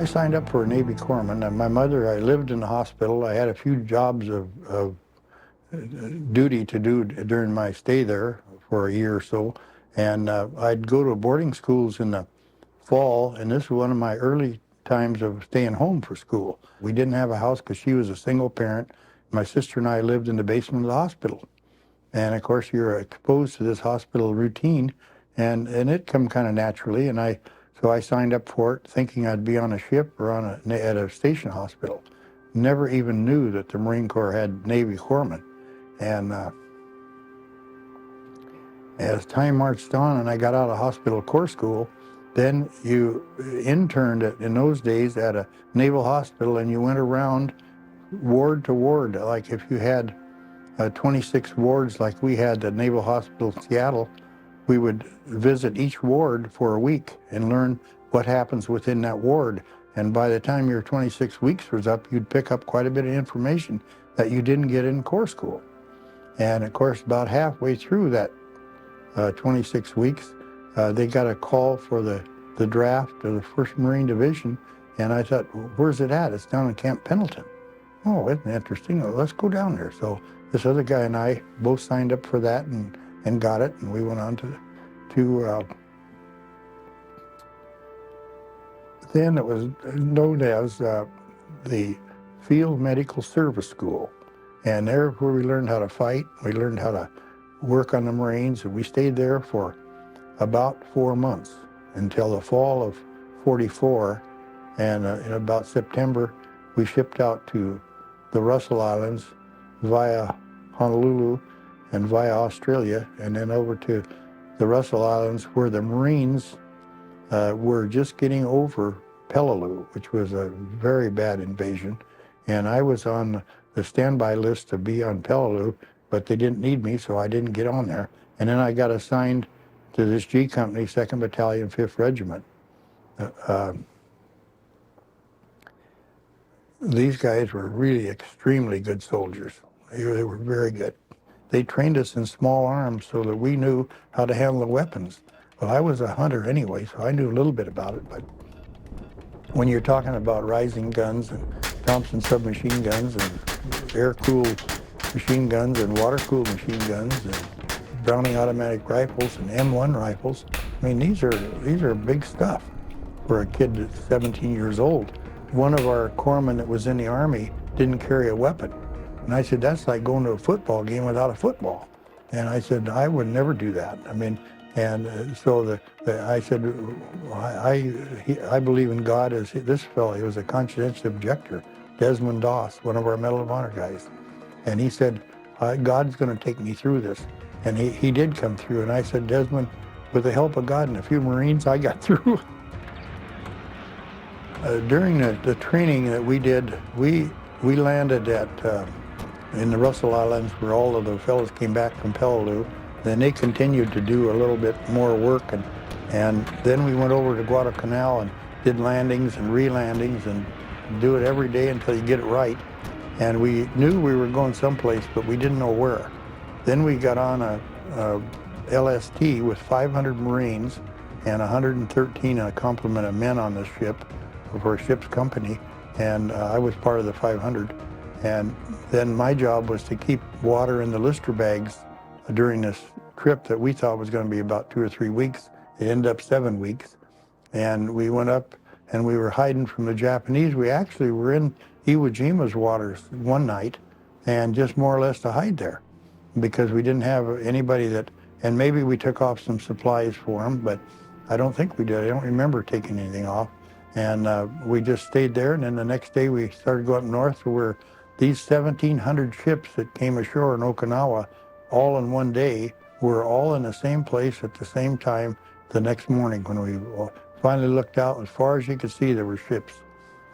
signed up for a Navy corpsman. And my mother, I lived in the hospital. I had a few jobs of duty to do during my stay there for a year or so. And I'd go to boarding schools in the fall, and this was one of my early times of staying home for school. We didn't have a house because she was a single parent. My sister and I lived in the basement of the hospital. And of course, you're exposed to this hospital routine, and it come kind of naturally. And so I signed up for it thinking I'd be on a ship or at a station hospital. Never even knew that the Marine Corps had Navy corpsmen. And as time marched on and I got out of hospital corps school, then you interned in those days at a naval hospital, and you went around ward to ward. Like if you had 26 wards like we had at Naval Hospital Seattle, we would visit each ward for a week and learn what happens within that ward. And by the time your 26 weeks was up, you'd pick up quite a bit of information that you didn't get in corps school. And of course, about halfway through that 26 weeks, they got a call for the draft of the 1st Marine Division. And I thought, where's it at? It's down in Camp Pendleton. Oh, isn't it interesting? Well, let's go down there. So this other guy and I both signed up for that and got it. And we went on to then it was known as the Field Medical Service School. And there where we learned how to fight, we learned how to work on the Marines, and we stayed there for about 4 months until the fall of '44. And in about September, we shipped out to the Russell Islands via Honolulu and via Australia, and then over to the Russell Islands, where the Marines were just getting over Peleliu, which was a very bad invasion. And I was on the standby list to be on Peleliu, but they didn't need me, so I didn't get on there. And then I got assigned to this G Company, 2nd Battalion, 5th Regiment. These guys were really extremely good soldiers. They were very good. They trained us in small arms so that we knew how to handle the weapons. Well, I was a hunter anyway, so I knew a little bit about it, but when you're talking about Rising guns and Thompson submachine guns and air-cooled machine guns and water-cooled machine guns and Browning automatic rifles and M1 rifles, I mean, these are big stuff for a kid that's 17 years old. One of our corpsmen that was in the Army didn't carry a weapon. And I said, that's like going to a football game without a football. And I said, I would never do that. I mean, and so I said, I believe in God as this fellow. He was a conscientious objector, Desmond Doss, one of our Medal of Honor guys. And he said, God's going to take me through this. And he did come through. And I said, Desmond, with the help of God and a few Marines, I got through. During the training that we did, we landed in the Russell Islands, where all of the fellows came back from Peleliu. Then they continued to do a little bit more work, and then we went over to Guadalcanal and did landings and re-landings and do it every day until you get it right. And we knew we were going someplace, but we didn't know where. Then we got on a LST with 500 Marines and 113 a complement of men on this ship for a ship's company, and I was part of the 500. And then my job was to keep water in the Lister bags during this trip that we thought was going to be about 2 or 3 weeks. It ended up 7 weeks. And we went up and we were hiding from the Japanese. We actually were in Iwo Jima's waters one night, and just more or less to hide there because we didn't have anybody that, and maybe we took off some supplies for them, but I don't think we did. I don't remember taking anything off. And we just stayed there, and then the next day we started going up north to where these 1,700 ships that came ashore in Okinawa all in one day were all in the same place at the same time the next morning when we finally looked out. As far as you could see, there were ships.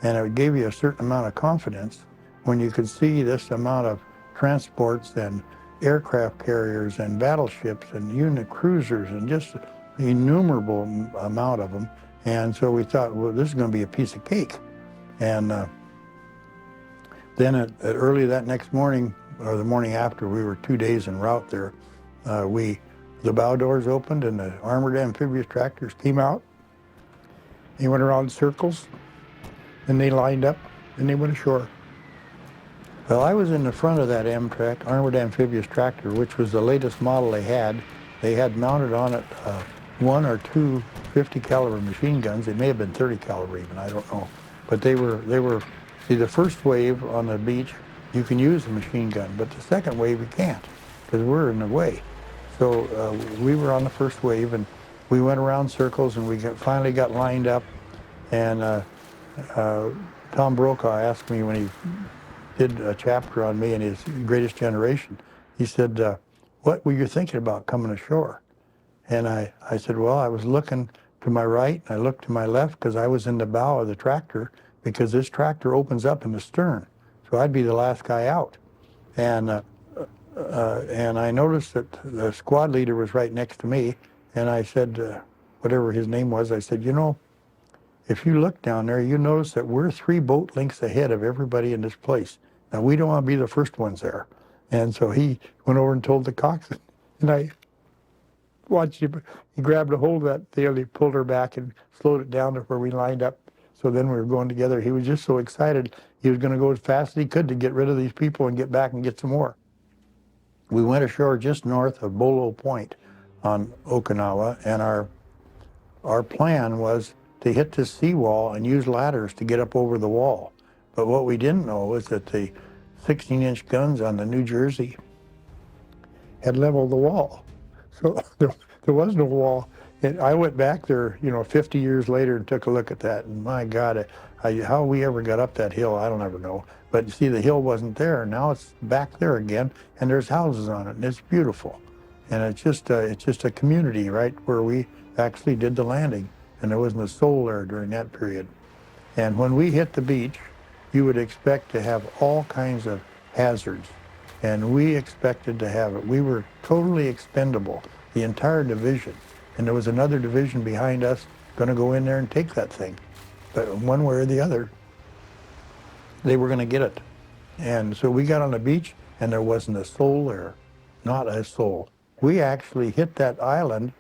And it gave you a certain amount of confidence when you could see this amount of transports and aircraft carriers and battleships and unit cruisers and just an innumerable amount of them. And so we thought, well, this is going to be a piece of cake. And then at early that next morning, or the morning after, we were 2 days en route there, the bow doors opened and the armored amphibious tractors came out. They went around in circles. and they lined up, and they went ashore. Well, I was in the front of that Amtrak, Armored Amphibious Tractor, which was the latest model they had. They had mounted on it one or two 50 caliber machine guns. It may have been 30 caliber even, I don't know. But they were, see, the first wave on the beach, you can use a machine gun, but the second wave you can't, because we're in the way. So we were on the first wave, and we went around circles, and we finally got lined up. And Tom Brokaw asked me when he did a chapter on me and his greatest generation, he said, what were you thinking about coming ashore? And I said, well, I was looking to my right, and I looked to my left because I was in the bow of the tractor, because this tractor opens up in the stern. So I'd be the last guy out. And I noticed that the squad leader was right next to me, and I said, whatever his name was, I said, you know, if you look down there, you notice that we're 3 boat lengths ahead of everybody in this place. Now, we don't want to be the first ones there. And so he went over and told the coxswain, and I watched him. He grabbed a hold of that tail, he pulled her back and slowed it down to where we lined up. So then we were going together. He was just so excited. He was going to go as fast as he could to get rid of these people and get back and get some more. We went ashore just north of Bolo Point on Okinawa, and our plan was to hit this seawall and use ladders to get up over the wall. But what we didn't know was that the 16-inch guns on the New Jersey had leveled the wall. So there was no wall. And I went back there, 50 years later and took a look at that. And my God, how we ever got up that hill, I don't ever know. But you see, the hill wasn't there. Now it's back there again, and there's houses on it, and it's beautiful. And it's just a community right where we actually did the landing. And there wasn't a soul there during that period. And when we hit the beach, you would expect to have all kinds of hazards. And we expected to have it. We were totally expendable, the entire division. And there was another division behind us going to go in there and take that thing. But one way or the other, they were going to get it. And so we got on the beach, and there wasn't a soul there, not a soul. We actually hit that island,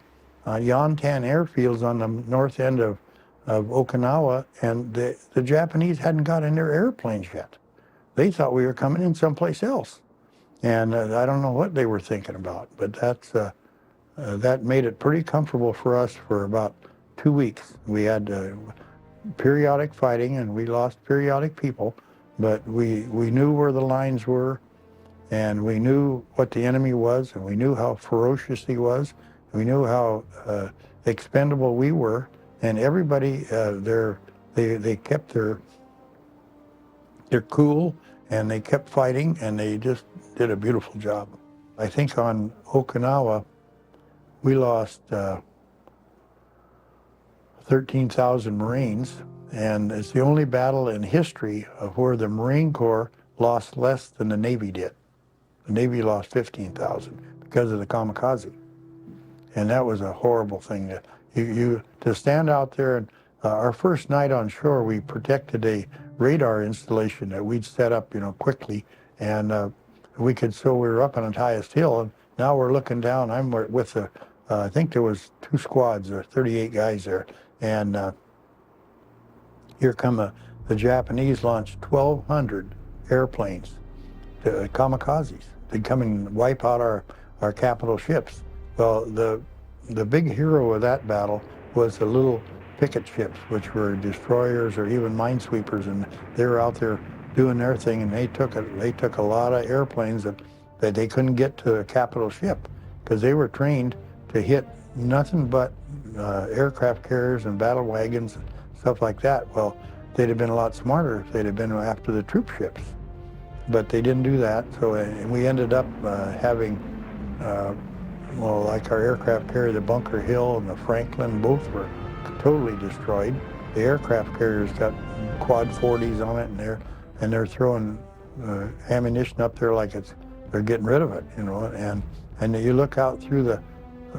Yantan airfields on the north end of Okinawa, and the Japanese hadn't got in their airplanes yet. They thought we were coming in someplace else. And I don't know what they were thinking about, but that made it pretty comfortable for us for about 2 weeks. We had periodic fighting, and we lost periodic people, but we knew where the lines were, and we knew what the enemy was, and we knew how ferocious he was. We knew how expendable we were, and everybody they kept their cool, and they kept fighting, and they just did a beautiful job. I think on Okinawa, we lost 13,000 Marines, and it's the only battle in history of where the Marine Corps lost less than the Navy did. The Navy lost 15,000 because of the kamikaze. And that was a horrible thing. To stand out there, and our first night on shore, we protected a radar installation that we'd set up, quickly, and so we were up on the highest hill, and now we're looking down. I'm with I think there was 2 squads, or 38 guys there, and here come the Japanese launched 1,200 airplanes, kamikazes. They'd come and wipe out our capital ships. Well, the big hero of that battle was the little picket ships, which were destroyers or even minesweepers, and they were out there doing their thing, and they took a lot of airplanes that they couldn't get to the capital ship because they were trained to hit nothing but aircraft carriers and battle wagons and stuff like that. Well, they'd have been a lot smarter if they'd have been after the troop ships, but they didn't do that. So we ended up having like our aircraft carrier, the Bunker Hill and the Franklin, both were totally destroyed. The aircraft carriers got quad 40s on it, and they're throwing ammunition up there like they're getting rid of it, and you look out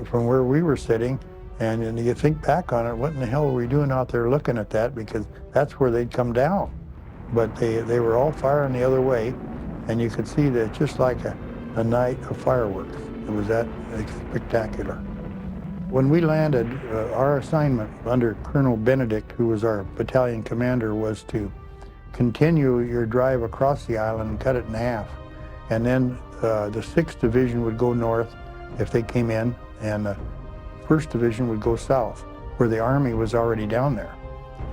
from where we were sitting, and you think back on it, what in the hell were we doing out there looking at that? Because that's where they'd come down. But they were all firing the other way, and you could see that just like a night of fireworks. It was that spectacular. when we landed, our assignment under Colonel Benedict, who was our battalion commander, was to continue your drive across the island and cut it in half. And then the 6th Division would go north if they came in, and the 1st Division would go south, where the Army was already down there.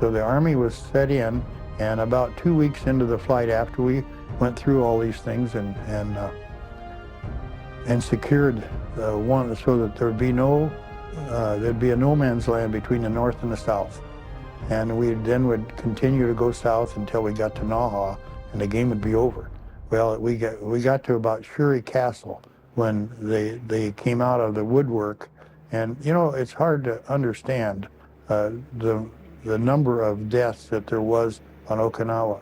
So the Army was set in, and about 2 weeks into the flight, after we went through all these things and secured one, so that there'd be a no man's land between the north and the south. And we then would continue to go south until we got to Naha, and the game would be over. Well, we got to about Shuri Castle when they came out of the woodwork, and you know, it's hard to understand the number of deaths that there was on Okinawa.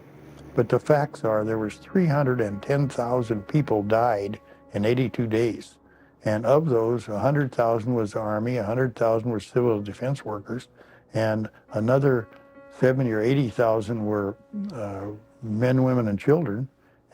But the facts are there was 310,000 people died in 82 days. And of those, 100,000 was the Army, 100,000 were civil defense workers, and another 70 or 80,000 were men, women, and children.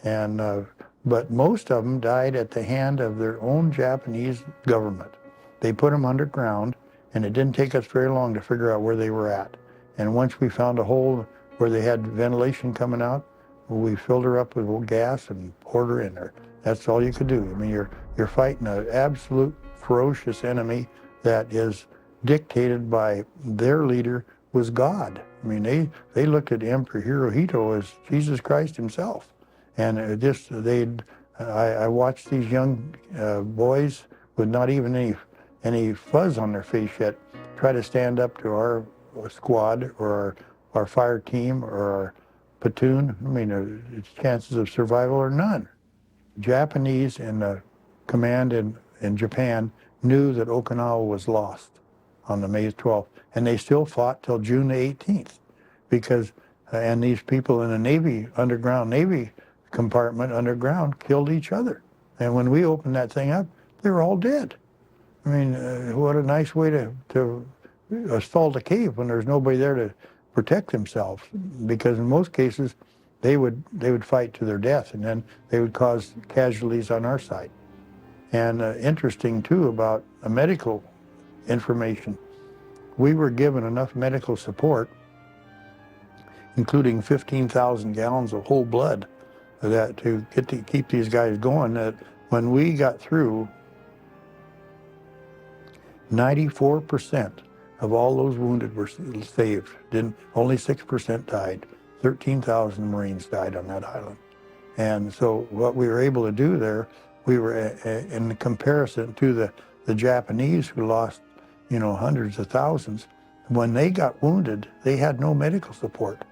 And but most of them died at the hand of their own Japanese government. They put them underground, and it didn't take us very long to figure out where they were at. And once we found a hole where they had ventilation coming out, we filled her up with gas and poured her in there. That's all you could do. I mean, you're fighting an absolute ferocious enemy that is dictated by their leader was God. I mean, they looked at Emperor Hirohito as Jesus Christ himself. And I watched these young boys with not even any fuzz on their face yet try to stand up to our squad or our fire team or our platoon. I mean, its chances of survival are none. Japanese in the command in Japan knew that Okinawa was lost on the May 12th, and they still fought till June the 18th, because and these people in the Navy compartment underground killed each other. And when we opened that thing up, they were all dead. I mean, what a nice way to assault a cave when there's nobody there to protect themselves, because in most cases they would fight to their death, and then they would cause casualties on our side. And interesting too about medical information, we were given enough medical support, including 15,000 gallons of whole blood, that to keep these guys going, that when we got through, 94% of all those wounded were saved. Only 6% died. 13,000 Marines died on that island. And so what we were able to do there, we were in comparison to the Japanese, who lost, you know, hundreds of thousands. When they got wounded, they had no medical support.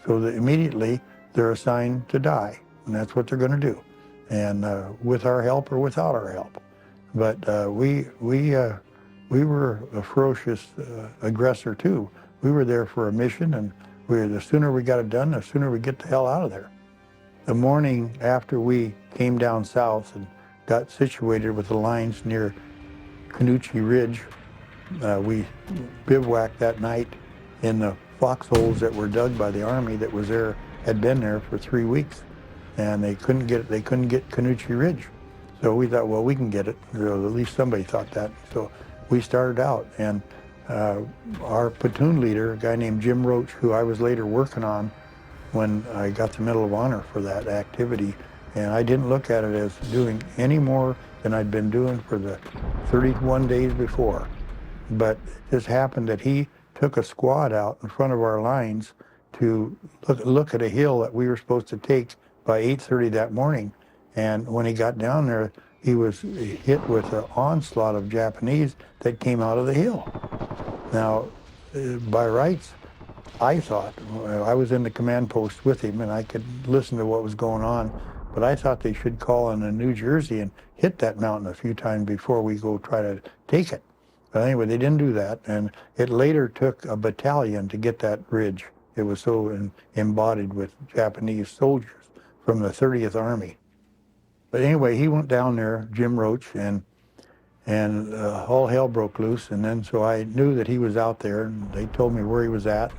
So immediately they're assigned to die, and that's what they're going to do, and with our help or without our help. But we were a ferocious aggressor too. We were there for a mission, and the sooner we got it done, the sooner we get the hell out of there. The morning after we came down south and got situated with the lines near Canucci Ridge, we bivouacked that night in the foxholes that were dug by the Army that had been there for 3 weeks, and they couldn't get Canucci Ridge. So we thought, well, we can get it, or at least somebody thought that. So we started out, and our platoon leader, a guy named Jim Roach, who I was later working on when I got the Medal of Honor for that activity, and I didn't look at it as doing any more than I'd been doing for the 31 days before. But it just happened that he took a squad out in front of our lines to look at a hill that we were supposed to take by 8:30 that morning. And when he got down there, he was hit with an onslaught of Japanese that came out of the hill. Now, by rights, I thought, I was in the command post with him and I could listen to what was going on, but I thought they should call in New Jersey and hit that mountain a few times before we go try to take it. But anyway, they didn't do that, and it later took a battalion to get that ridge. It was so embodied with Japanese soldiers from the 30th Army. But anyway, he went down there, Jim Roach, and all hell broke loose. And then so I knew that he was out there, and they told me where he was at.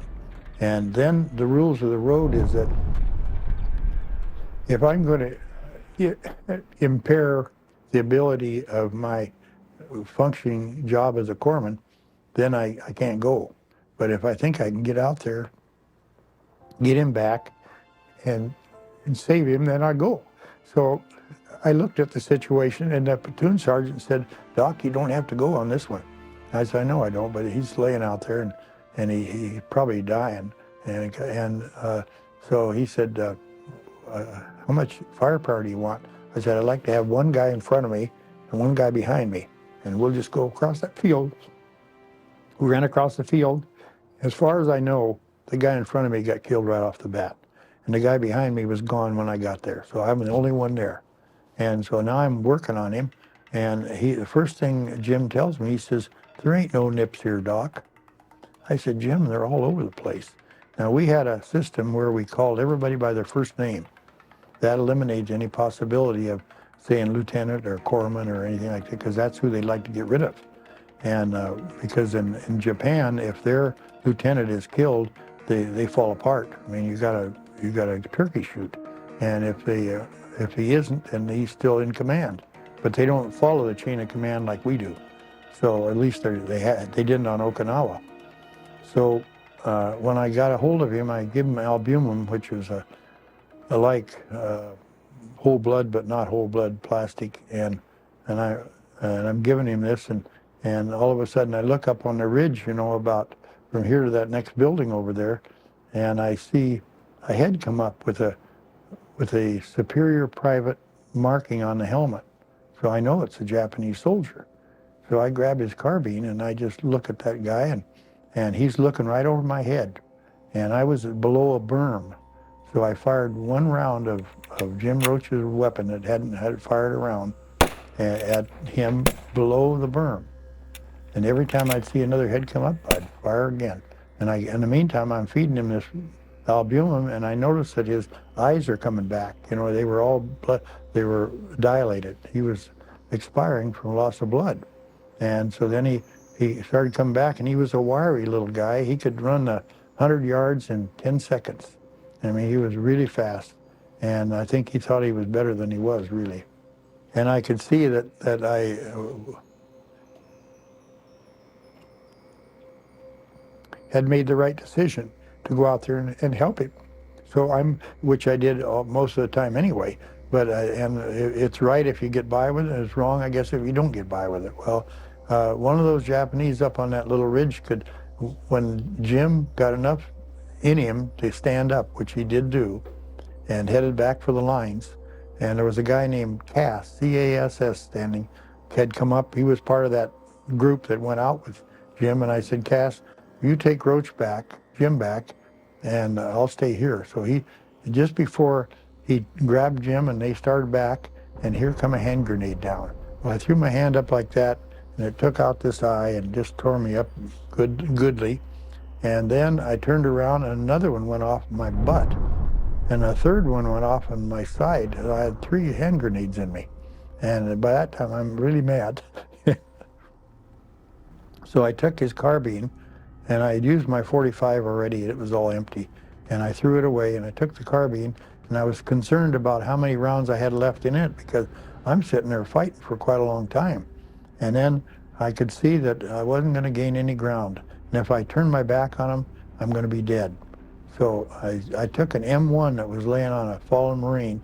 And then the rules of the road is that if I'm going to impair the ability of my functioning job as a corpsman, then I can't go. But if I think I can get out there, get him back, and save him, then I go. So I looked at the situation, and the platoon sergeant said, "Doc, you don't have to go on this one." I said, "I know I don't, but he's laying out there, and he's probably dying." So he said, "How much firepower do you want?" I said, "I'd like to have one guy in front of me and one guy behind me, and we'll just go across that field." We ran across the field. As far as I know, the guy in front of me got killed right off the bat. And the guy behind me was gone when I got there. So I'm the only one there. And so now I'm working on him. And the first thing Jim tells me, he says, "There ain't no nips here, Doc." I said, "Jim, they're all over the place." Now, we had a system where we called everybody by their first name. That eliminates any possibility of saying lieutenant or corpsman or anything like that, because that's who they'd like to get rid of. And because in Japan, if their lieutenant is killed, they fall apart. I mean, you got a turkey shoot, and if he isn't, then he's still in command. But they don't follow the chain of command like we do. So at least they didn't on Okinawa. So when I got a hold of him, I give him albumin, which is a whole blood but not whole blood plastic, and I'm giving him this, and all of a sudden I look up on the ridge, about from here to that next building over there, and I see a head come up with a superior private marking on the helmet. So I know it's a Japanese soldier. So I grab his carbine and I just look at that guy, and he's looking right over my head. And I was below a berm. So I fired one round of Jim Roach's weapon that hadn't had it fired around at him below the berm. And every time I'd see another head come up, I'd fire again. And in the meantime, I'm feeding him this albumin, and I noticed that his eyes are coming back. They were dilated. He was expiring from loss of blood. And so then he started coming back, and he was a wiry little guy. He could run 100 yards in 10 seconds. I mean, he was really fast. And I think he thought he was better than he was, really. And I could see that I had made the right decision to go out there and help him. So which I did most of the time anyway. But and it's right if you get by with it. It's wrong, I guess, if you don't get by with it. Well, one of those Japanese up on that little ridge when Jim got enough in him to stand up, which he did do, and headed back for the lines. And there was a guy named Cass, C-A-S-S, standing, had come up. He was part of that group that went out with Jim. And I said, "Cass, you take Jim back, and I'll stay here." So just before he grabbed Jim and they started back, and here come a hand grenade down. Well, I threw my hand up like that, and it took out this eye and just tore me up goodly. And then I turned around, and another one went off my butt. And a third one went off on my side. I had 3 hand grenades in me. And by that time, I'm really mad. So I took his carbine, and I had used my .45 already. It was all empty. And I threw it away, and I took the carbine, and I was concerned about how many rounds I had left in it, because I'm sitting there fighting for quite a long time. And then I could see that I wasn't going to gain any ground. And if I turned my back on him, I'm going to be dead. So I took an M1 that was laying on a fallen Marine,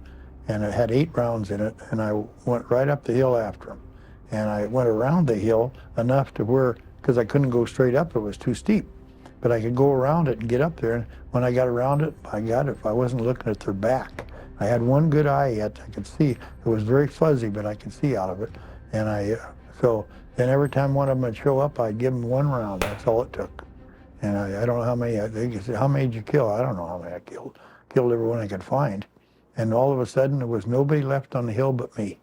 and it had 8 rounds in it, and I went right up the hill after him. And I went around the hill enough to where, because I couldn't go straight up, it was too steep. But I could go around it and get up there, and when I got around it, I wasn't looking at their back. I had one good eye yet, I could see. It was very fuzzy, but I could see out of it. And so then every time one of them would show up, I'd give them 1 round. That's all it took. And I don't know how many, they said, "How many did you kill?" I don't know how many I killed. Killed everyone I could find. And all of a sudden, there was nobody left on the hill but me.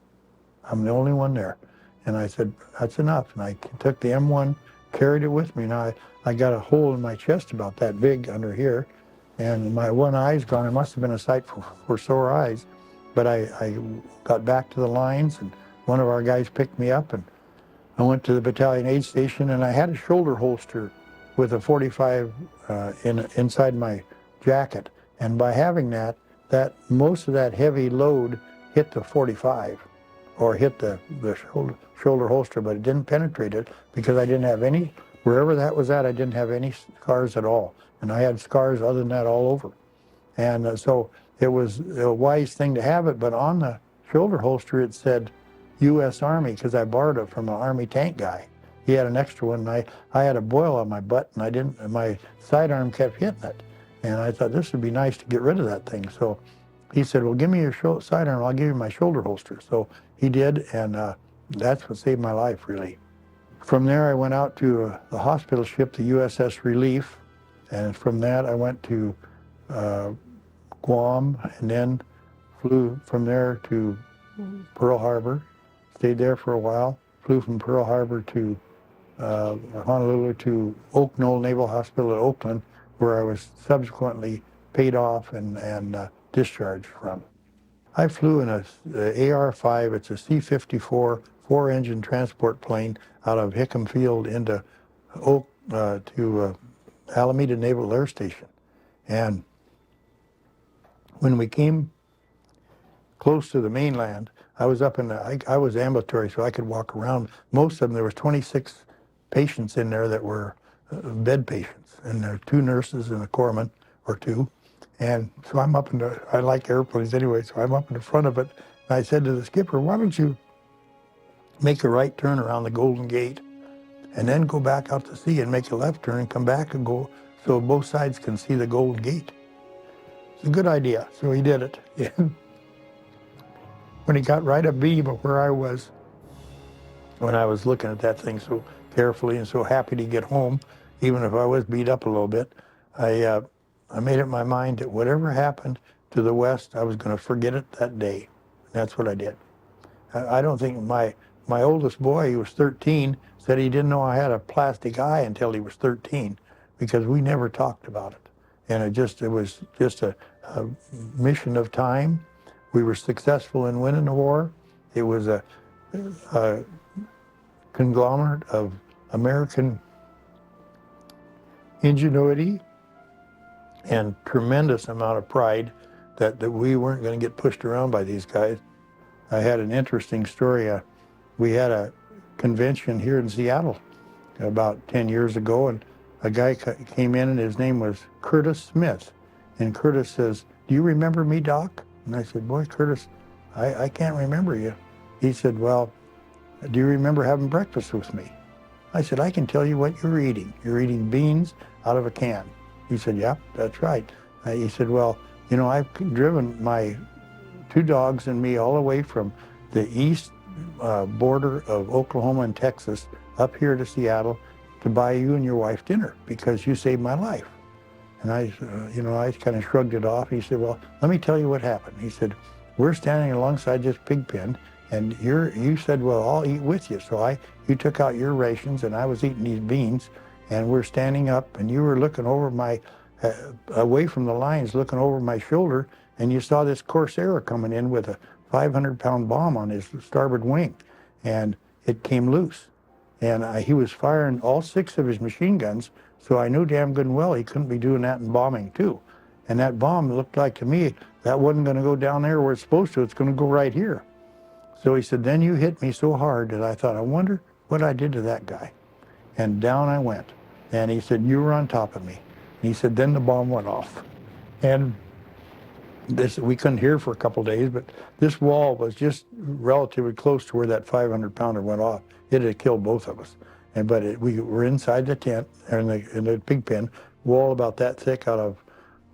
I'm the only one there. And I said, "That's enough." And I took the M1, carried it with me. Now I got a hole in my chest about that big under here, and my one eye's gone. It must have been a sight for sore eyes. But I got back to the lines, and one of our guys picked me up, and I went to the battalion aid station, and I had a shoulder holster with a .45 inside my jacket. And by having that most of that heavy load hit the .45 or hit the shoulder holster, but it didn't penetrate it because I didn't have any wherever that was at, I didn't have any scars at all. And I had scars other than that all over. And so it was a wise thing to have it, but on the shoulder holster it said U.S. Army, because I borrowed it from an Army tank guy. He had an extra one, and I had a boil on my butt, and my sidearm kept hitting it. And I thought this would be nice to get rid of that thing. So he said, well, give me your sidearm, I'll give you my shoulder holster. So he did, and that's what saved my life, really. From there, I went out to a hospital ship, the USS Relief, and from that I went to Guam, and then flew from there to Pearl Harbor, stayed there for a while, flew from Pearl Harbor to Honolulu to Oak Knoll Naval Hospital at Oakland, where I was subsequently paid off and discharged from. I flew in a AR-5, it's a C-54 four-engine transport plane out of Hickam Field into Alameda Naval Air Station. And when we came close to the mainland, I was up in I was ambulatory, so I could walk around. Most of them, there was 26 patients in there that were bed patients, and there were 2 nurses and a corpsman or 2. And so I'm up in the, I like airplanes anyway, so I'm up in the front of it. And I said to the skipper, why don't you make a right turn around the Golden Gate and then go back out to sea and make a left turn and come back and go so both sides can see the Golden Gate. It's a good idea, so he did it. And when he got right abeam of where I was, when I was looking at that thing so carefully and so happy to get home, even if I was beat up a little bit, I made up my mind that whatever happened to the West, I was going to forget it that day. And that's what I did. I don't think my oldest boy, he was 13, said he didn't know I had a plastic eye until he was 13, because we never talked about it. And it was just a mission of time. We were successful in winning the war. It was a conglomerate of American ingenuity and tremendous amount of pride that we weren't going to get pushed around by these guys. I had an interesting story. We had a convention here in Seattle about 10 years ago, and a guy came in, and his name was Curtis Smith. And Curtis says, do you remember me, Doc? And I said, boy, Curtis, I can't remember you. He said, well, do you remember having breakfast with me? I said, I can tell you what you're eating. You're eating beans out of a can. He said, yeah, that's right. He said, well, you know, I've driven my 2 dogs and me all the way from the east border of Oklahoma and Texas up here to Seattle to buy you and your wife dinner because you saved my life. And I kind of shrugged it off. He said, well, let me tell you what happened. He said, we're standing alongside this pig pen, and you said, well, I'll eat with you. So you took out your rations, and I was eating these beans, and we're standing up, and you were looking over away from the lines, looking over my shoulder, and you saw this Corsair coming in with a 500-pound bomb on his starboard wing, and it came loose. And he was firing all 6 of his machine guns, so I knew damn good and well he couldn't be doing that in bombing too. And that bomb looked like to me, that wasn't going to go down there where it's supposed to, it's going to go right here. So he said, then you hit me so hard that I thought, I wonder what I did to that guy. And down I went. And he said, you were on top of me. And he said, then the bomb went off. And we couldn't hear for a couple of days, but this wall was just relatively close to where that 500-pounder went off. It had killed both of us. But we were inside the tent, in the pig pen, wall about that thick out of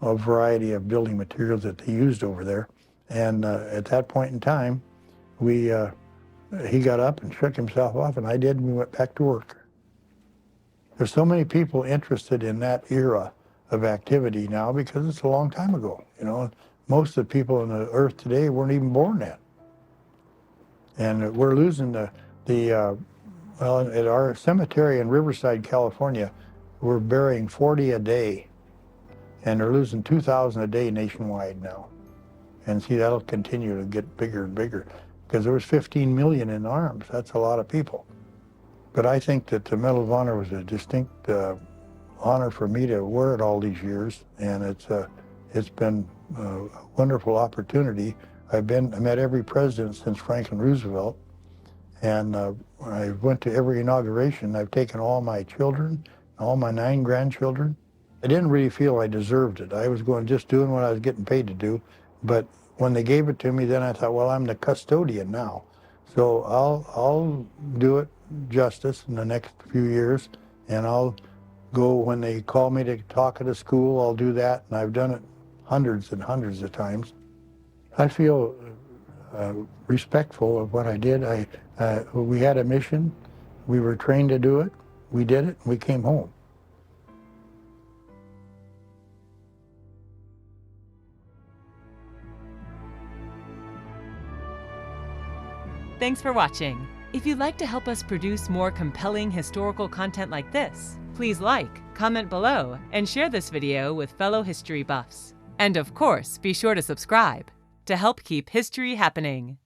a variety of building materials that they used over there. And at that point in time, he got up and shook himself off, and I did, and we went back to work. There's so many people interested in that era of activity now because it's a long time ago. You know, most of the people on the earth today weren't even born then. And we're losing well, at our cemetery in Riverside, California, we're burying 40 a day, and they're losing 2,000 a day nationwide now. And see, that'll continue to get bigger and bigger because there was 15 million in arms. That's a lot of people. But I think that the Medal of Honor was a distinct honor for me to wear it all these years, and it's been a wonderful opportunity. I met every president since Franklin Roosevelt, And I went to every inauguration. I've taken all my children, all my 9 grandchildren. I didn't really feel I deserved it. I was just doing what I was getting paid to do. But when they gave it to me, then I thought, well, I'm the custodian now. So I'll do it justice in the next few years, and I'll go when they call me to talk at a school, I'll do that, and I've done it hundreds and hundreds of times. I feel respectful of what I did. We had a mission, we were trained to do it, we did it, and we came home. Thanks for watching. If you'd like to help us produce more compelling historical content like this, please like, comment below, and share this video with fellow history buffs. And of course, be sure to subscribe to help keep history happening.